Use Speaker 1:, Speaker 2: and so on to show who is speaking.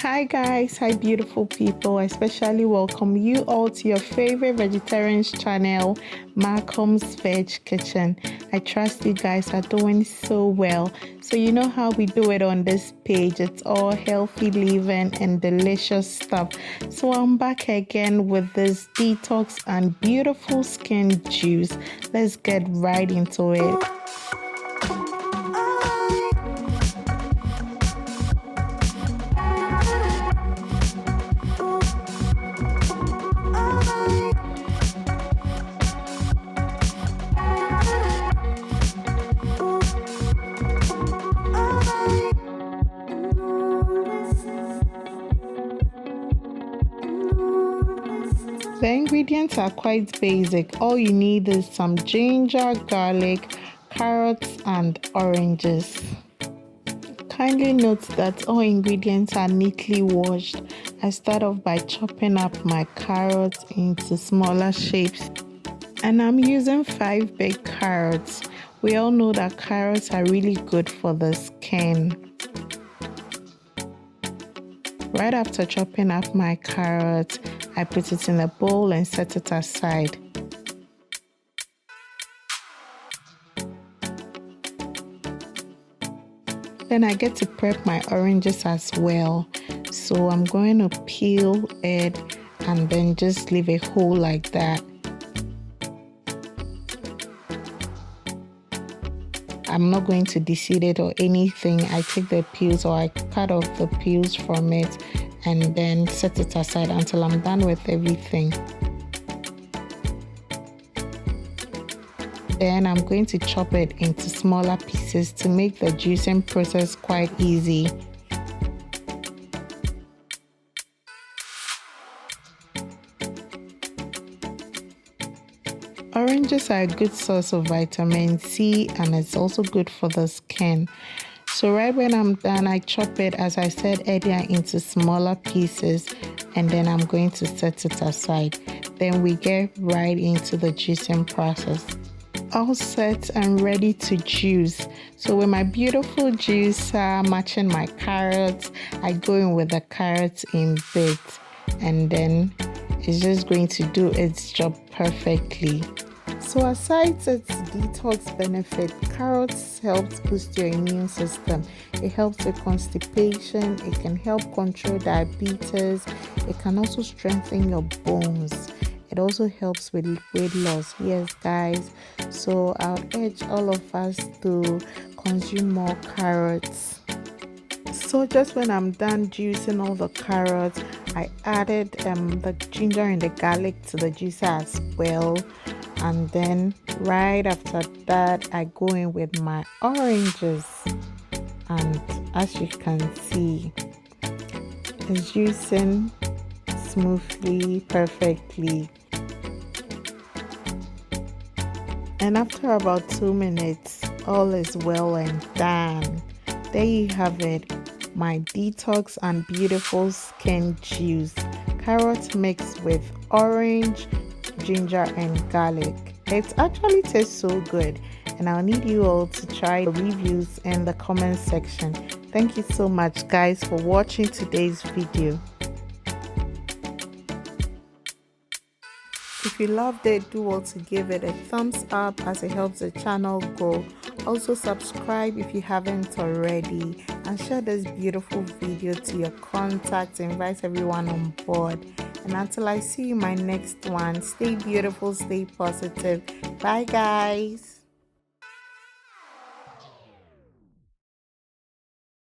Speaker 1: Hi guys, hi beautiful people. I especially welcome you all to your favorite vegetarians channel, Macoms Veg Kitchen. I trust you guys are doing so well. So you know how we do it on this page. It's all healthy living and delicious stuff. So I'm back again with this detox and beautiful skin juice. Let's get right into it. The ingredients are quite basic. All you need is some ginger, garlic, carrots, and oranges. Kindly note that all ingredients are neatly washed. I start off by chopping up my carrots into smaller shapes. And I'm using 5 big carrots. We all know that carrots are really good for the skin. Right after chopping up my carrot, I put it in a bowl and set it aside. Then I get to prep my oranges as well. So I'm going to peel it and then just leave a hole like that. I'm not going to de-seed it or anything. I take the peels or I cut off the peels from it and then set it aside until I'm done with everything. Then I'm going to chop it into smaller pieces to make the juicing process quite easy. Oranges are a good source of vitamin C and it's also good for the skin. So right when I'm done, I chop it, as I said earlier, into smaller pieces and then I'm going to set it aside. Then we get right into the juicing process. All set and ready to juice. So with my beautiful juicer matching my carrots, I go in with the carrots in bits and then it's just going to do its job perfectly. So aside its detox benefit, carrots helps boost your immune system. It helps with constipation, it can help control diabetes, it can also strengthen your bones. It also helps with weight loss. Yes, guys. So I'll urge all of us to consume more carrots. So just when I'm done juicing all the carrots, I added the ginger and the garlic to the juicer as well. And then right after that, I go in with my oranges. And as you can see, it's juicing smoothly, perfectly. And after about 2 minutes, all is well and done. There you have it, my detox and beautiful skin juice. Carrot mixed with orange, ginger, and garlic. It actually tastes so good, and I'll need you all to try the reviews in the comment section. Thank you so much, guys, for watching today's video. If you loved it, do also give it a thumbs up as it helps the channel grow. Also subscribe if you haven't already and share this beautiful video to your contacts. Invite everyone on board. And until I see you in my next one, stay beautiful, stay positive. Bye guys.